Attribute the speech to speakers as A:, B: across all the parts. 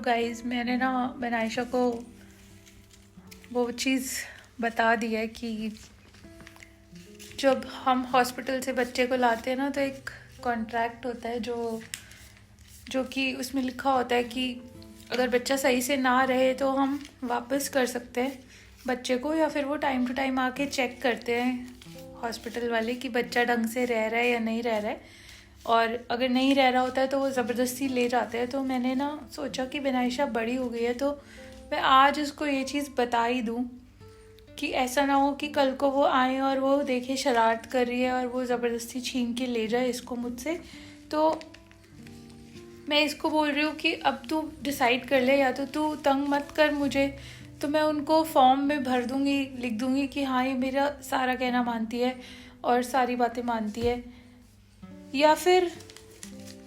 A: Guys, मैंने ना बनायशा को वो चीज़ बता दी है कि जब हम हॉस्पिटल से बच्चे को लाते हैं ना, तो एक कॉन्ट्रैक्ट होता है जो कि उसमें लिखा होता है कि अगर बच्चा सही से ना रहे तो हम वापस कर सकते हैं बच्चे को, या फिर वो टाइम टू टाइम आके चेक करते हैं हॉस्पिटल वाले कि बच्चा ढंग से रह रहा है या नहीं रह रहा है। और अगर नहीं रह रहा होता है तो वो ज़बरदस्ती ले जाते हैं। तो मैंने ना सोचा कि बनायशा बड़ी हो गई है तो मैं आज उसको ये चीज़ बता ही दूँ कि ऐसा ना हो कि कल को वो आए और वो देखे शरारत कर रही है और वो ज़बरदस्ती छीन के ले जाए इसको मुझसे। तो मैं इसको बोल रही हूँ कि अब तू डिसाइड कर ले, या तो तू तंग मत कर मुझे, तो मैं उनको फॉर्म में भर दूँगी, लिख दूँगी कि हाँ ये मेरा सारा कहना मानती है और सारी बातें मानती है, या फिर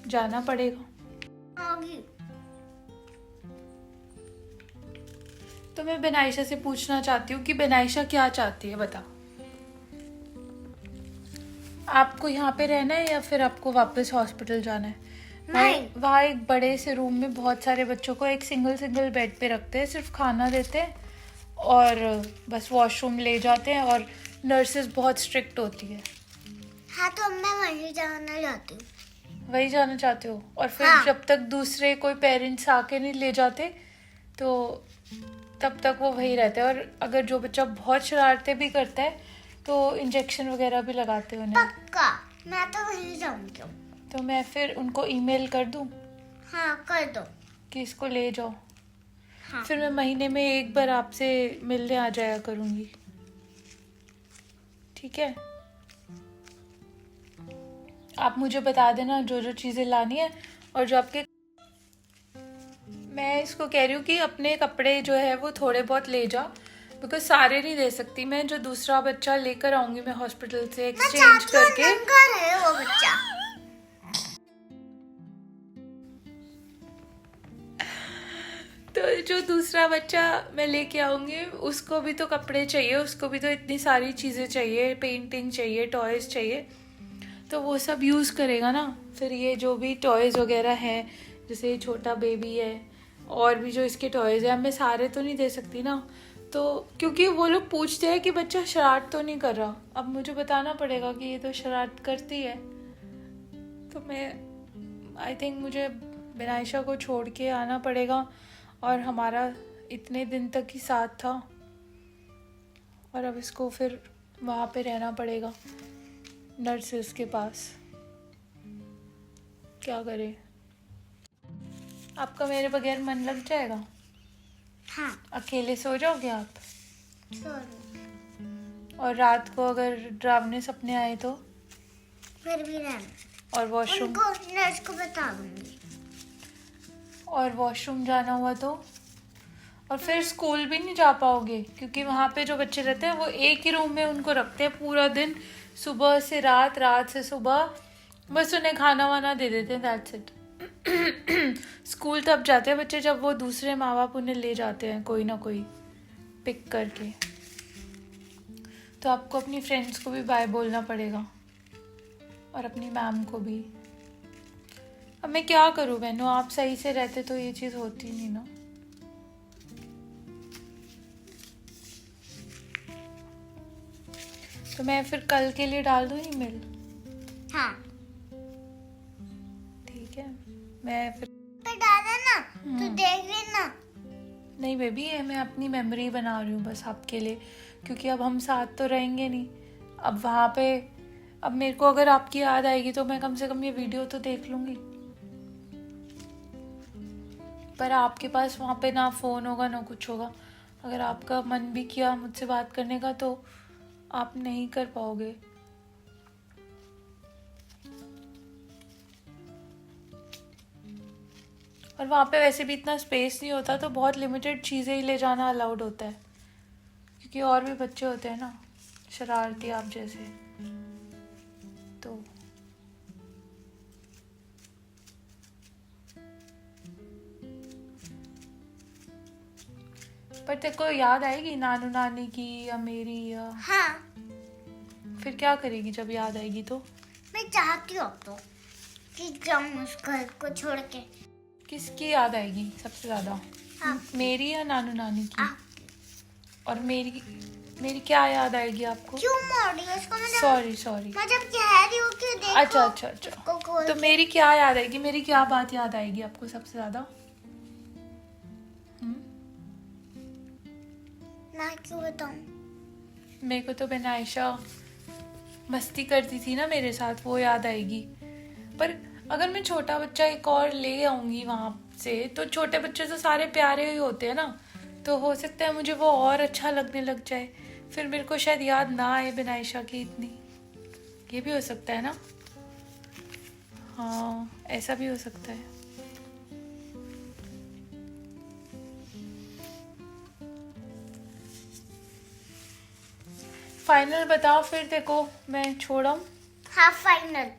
A: जाना पड़ेगा।
B: आगे
A: तो मैं बनायशा से पूछना चाहती हूँ कि बनायशा क्या चाहती है, बता। आपको यहाँ पे रहना है या फिर आपको वापस हॉस्पिटल जाना है?
B: नहीं।
A: वहाँ एक बड़े से रूम में बहुत सारे बच्चों को एक सिंगल बेड पे रखते हैं, सिर्फ खाना देते हैं और बस वॉशरूम ले जाते हैं, और नर्सेस बहुत स्ट्रिक्ट होती है।
B: हाँ, तो मैं वहीं जाना चाहती हूँ।
A: वही जाना चाहते हो? और फिर
B: हाँ।
A: जब तक दूसरे कोई पेरेंट्स आके नहीं ले जाते तो तब तक वो वही रहते हैं। और अगर जो बच्चा बहुत शरारतें भी करता है तो इंजेक्शन वगैरह भी लगाते हैं उन्हें।
B: पक्का मैं तो वहीं जाऊंगी।
A: तो मैं फिर उनको ईमेल कर दूं
B: हाँ, कर दो।
A: कि इसको ले जाओ।
B: हाँ।
A: फिर मैं महीने में एक बार आपसे मिलने आ जाया करूंगी, ठीक है? आप मुझे बता देना जो जो चीज़ें लानी है, और जो आपके, मैं इसको कह रही हूँ कि अपने कपड़े जो है वो थोड़े बहुत ले जा, बिकॉज सारे नहीं दे सकती मैं। जो दूसरा बच्चा लेकर आऊंगी मैं हॉस्पिटल से एक्सचेंज करके।
B: नंगा रहे वो बच्चा।
A: तो जो दूसरा बच्चा मैं लेके आऊंगी उसको भी तो कपड़े चाहिए, उसको भी तो इतनी सारी चीज़ें चाहिए, पेंटिंग चाहिए, टॉयज़ चाहिए, तो वो सब यूज़ करेगा ना। फिर ये जो भी टॉयज़ वगैरह हैं, जैसे ये छोटा बेबी है और भी जो इसके टॉयज़ हैं, अब मैं सारे तो नहीं दे सकती ना। तो क्योंकि वो लोग पूछते हैं कि बच्चा शरारत तो नहीं कर रहा, अब मुझे बताना पड़ेगा कि ये तो शरारत करती है। तो मैं आई थिंक मुझे बनायशा को छोड़ के आना पड़ेगा, और हमारा इतने दिन तक ही साथ था और अब इसको फिर वहाँ पे रहना पड़ेगा नर्सेस के पास। क्या करें? आपका मेरे बगैर मन लग जाएगा?
B: हाँ,
A: अकेले सो जाओगे आप?
B: सॉरी।
A: और रात को अगर डरावने सपने आए तो?
B: फिर भी रहना।
A: और वॉशरूम,
B: उनको नर्स को बता दूंगी।
A: और वॉशरूम जाना हुआ तो? और फिर स्कूल भी नहीं जा पाओगे, क्योंकि वहाँ पे जो बच्चे रहते हैं वो एक ही रूम में उनको रखते हैं पूरा दिन, सुबह से रात, रात से सुबह, बस उन्हें खाना वाना दे देते हैं, दैट्स इट। स्कूल तब जाते हैं बच्चे जब वो दूसरे माँ बाप उन्हें ले जाते हैं, कोई ना कोई पिक करके। तो आपको अपनी फ्रेंड्स को भी बाय बोलना पड़ेगा और अपनी मैम को भी। अब मैं क्या करूँ बहनों, आप सही से रहते तो ये चीज़ होती नहीं ना। तो मैं फिर कल के लिए डाल दूँ ईमेल?
B: हाँ,
A: ठीक है, मैं फिर
B: पे डाला ना तो देख लेना।
A: नहीं बेबी, ये मैं अपनी मेमोरी बना रही हूँ बस आपके लिए, क्योंकि अब हम साथ तो रहेंगे नहीं। अब वहाँ पे अब मेरे को अगर आपकी याद आएगी तो मैं कम से कम ये वीडियो तो देख लूँगी। पर आपके पास वहाँ पे ना फ़ोन होगा ना कुछ होगा। अगर आपका मन भी किया मुझसे बात करने का तो आप नहीं कर पाओगे। और वहाँ पे वैसे भी इतना स्पेस नहीं होता, तो बहुत लिमिटेड चीज़ें ही ले जाना अलाउड होता है, क्योंकि और भी बच्चे होते हैं ना शरारती आप जैसे। तो पर तेरे को याद आएगी नानू नानी की या मेरी, या
B: हाँ,
A: फिर क्या करेगी जब याद आएगी तो?
B: मैं चाहती हूँ अब तो कि जाऊँ उस घर को छोड़ के।
A: किसकी याद आएगी सबसे ज्यादा? मेरी या नानू नानी की? और मेरी क्या याद आएगी आपको?
B: क्यों मोड़ रही हो इसको?
A: सॉरी
B: मैं जब कह रही हूँ कि देखो।
A: अच्छा
B: इसको खोल
A: तो मेरी क्या याद आएगी? मेरी क्या बात याद आएगी आपको सबसे ज्यादा?
B: मैं क्यों बताऊं?
A: मेरे को तो बेनाइशा मस्ती करती थी ना मेरे साथ, वो याद आएगी। पर अगर मैं छोटा बच्चा एक और ले आऊंगी वहां से, तो छोटे बच्चे तो सारे प्यारे ही होते हैं ना, तो हो सकता है मुझे वो और अच्छा लगने लग जाए, फिर मेरे को शायद याद ना आए बेनाइशा की इतनी। ये भी हो सकता है ना? हाँ, ऐसा भी हो सकता है। फाइनल बताओ फिर, देखो मैं छोड़ाऊं?
B: हाँ फाइनल।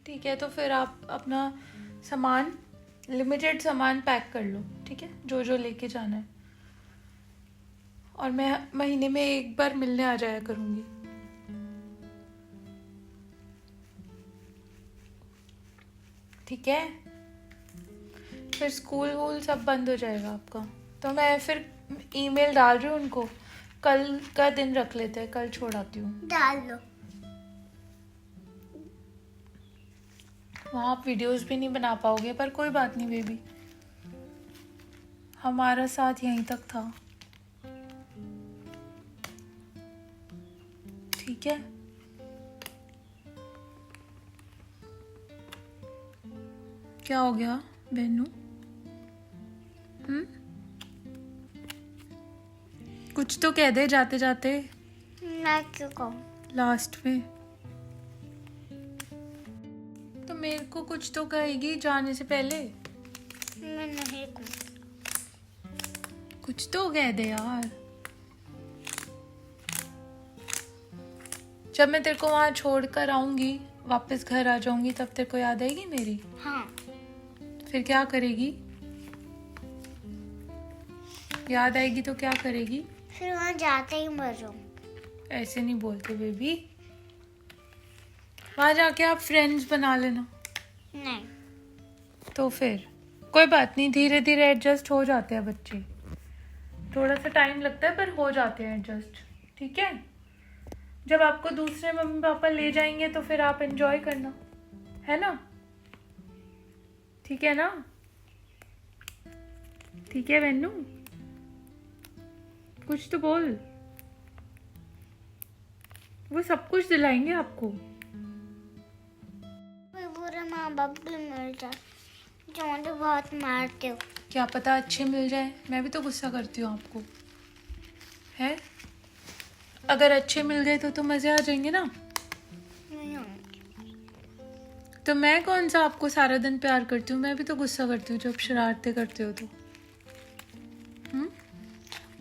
A: ठीक है, तो फिर आप अपना सामान, लिमिटेड सामान पैक कर लो, ठीक है, जो जो लेके जाना है। और मैं महीने में एक बार मिलने आ जाया करूंगी। ठीक है? फिर स्कूल वूल सब बंद हो जाएगा आपका, तो मैं फिर ईमेल डाल रही हूँ उनको। कल का दिन रख लेते हैं, कल छोड़ आती हूँ।
B: डाल लो।
A: वहाँ आप वीडियोस भी नहीं बना पाओगे, पर कोई बात नहीं बेबी, हमारा साथ यहीं तक था। ठीक है? क्या हो गया बहनू? कुछ तो कह दे जाते जाते,
B: मैं क्यों कहूँ?
A: लास्ट में। तो मेरे को कुछ तो कहेगी जाने से पहले।
B: मैं नहीं कहूँ।
A: कुछ तो कह दे यार। जब मैं तेरे को वहां छोड़कर आऊंगी, वापस घर आ जाऊंगी, तब तेरे को याद आएगी मेरी?
B: हाँ।
A: फिर क्या करेगी? याद आएगी तो क्या करेगी?
B: फिर वहाँ जाते ही मर जाऊँ।
A: ऐसे नहीं बोलते बेबी, वहां जाके आप फ्रेंड्स बना लेना।
B: नहीं।
A: तो फिर कोई बात नहीं, धीरे धीरे एडजस्ट हो जाते हैं बच्चे, थोड़ा सा टाइम लगता है पर हो जाते हैं एडजस्ट। ठीक है? जब आपको दूसरे मम्मी पापा ले जाएंगे तो फिर आप एंजॉय करना, है ना? ठीक है ना? ठीक है वेन्नू, कुछ तो बोल। वो सब कुछ दिलाएंगे आपको।
B: कोई बुरे माँ बाप भी मिल जाए जो मुझे बहुत मारते हो।
A: क्या पता अच्छे मिल जाए, मैं भी तो गुस्सा करती हूँ आपको, है? अगर अच्छे मिल गए तो मजे आ जाएंगे ना।
B: नहीं आऊंगी।
A: तो मैं कौन सा आपको सारा दिन प्यार करती हूँ, मैं भी तो गुस्सा करती हूँ जब शरारतें करते हो तो।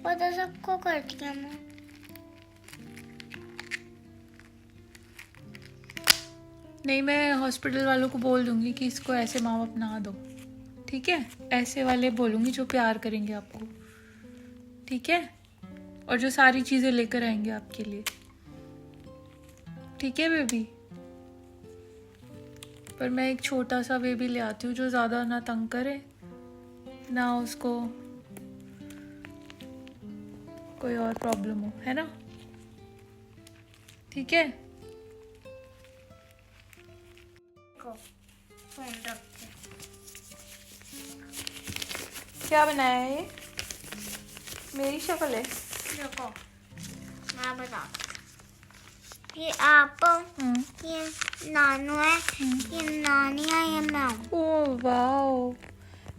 B: पता सबको करती हूँ मैं।
A: नहीं, मैं हॉस्पिटल वालों को बोल दूंगी कि इसको ऐसे माँ बाप ना दो। ठीक है? ऐसे वाले बोलूंगी जो प्यार करेंगे आपको। ठीक है? और जो सारी चीजें लेकर आएंगे आपके लिए। ठीक है बेबी? पर मैं एक छोटा सा बेबी ले आती हूँ जो ज्यादा ना तंग करे, ना उसको कोई और प्रॉब्लम हो, है ना? ठीक है?
B: फोन रख के।
A: क्या बनाया है ये? मेरी शक्ल है?
B: देखो मैं बता, ये आप, ये नानू है, ये नानी है, ये मैं हूँ।
A: ओह वाओ,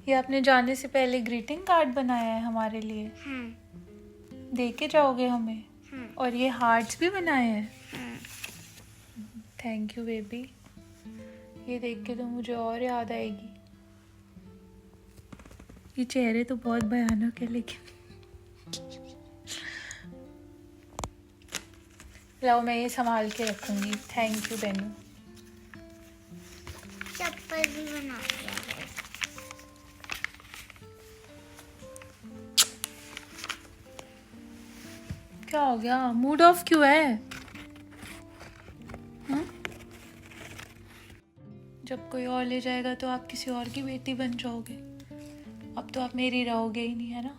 A: ये आपने जाने से पहले ग्रीटिंग कार्ड बनाया है हमारे लिए। दे के जाओगे हमें? और ये हार्ट्स भी बनाए हैं। थैंक यू बेबी, ये देख के तो मुझे और याद आएगी। ये चेहरे तो बहुत भयानक है लेकिन लाओ, मैं ये संभाल के रखूंगी। Thank you Bennu.
B: चप्पल भी बना दिया।
A: क्या हो गया? मूड ऑफ क्यों है? जब कोई और ले जाएगा तो आप किसी और की बेटी बन जाओगे। अब तो आप मेरी रहोगे ही नहीं, है ना?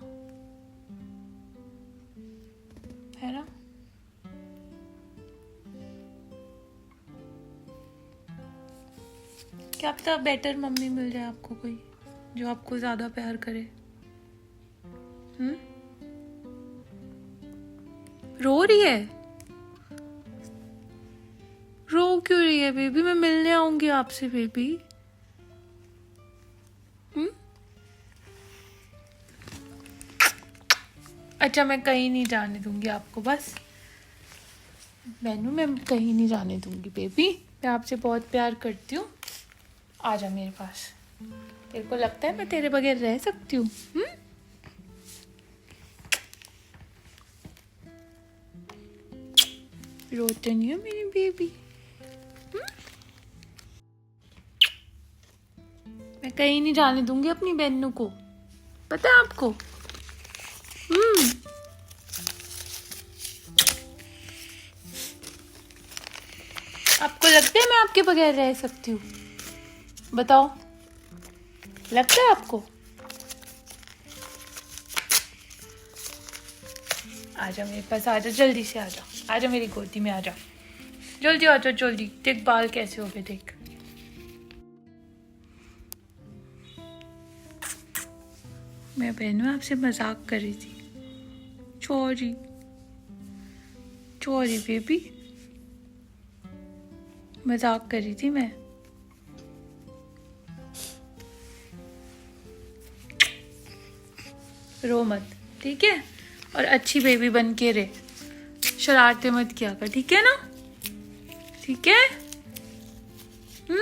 A: है ना? क्या पता बेटर मम्मी मिल जाए आपको, कोई जो आपको ज्यादा प्यार करे। रो रही है? रो क्यों रही है बेबी? मैं मिलने आऊंगी आपसे बेबी। अच्छा, मैं कहीं नहीं जाने दूंगी आपको, बस मैनू, मैं कहीं नहीं जाने दूंगी बेबी। मैं आपसे बहुत प्यार करती हूँ, आ जा मेरे पास। तेरे को लगता है मैं तेरे बगैर रह सकती हूँ? रोते नहीं है मेरी बेबी? मैं कहीं नहीं जाने दूंगी अपनी बहनों को, पता है आपको? आपको लगता है मैं आपके बगैर रह सकती हूँ? बताओ, लगता है आपको? आजा मेरे पास, आजा जल्दी से, आजा आजा मेरी गोदी में, आजा जल्दी, आजा जल्दी। देख बाल कैसे हो गए, देख। मैं बहनों आपसे मजाक कर रही थी। चोरी चोरी बेबी, मजाक कर रही थी मैं। रो मत, ठीक है? और अच्छी बेबी बन के रहे, शरारतें मत किया कर, ठीक है ना? ठीक है?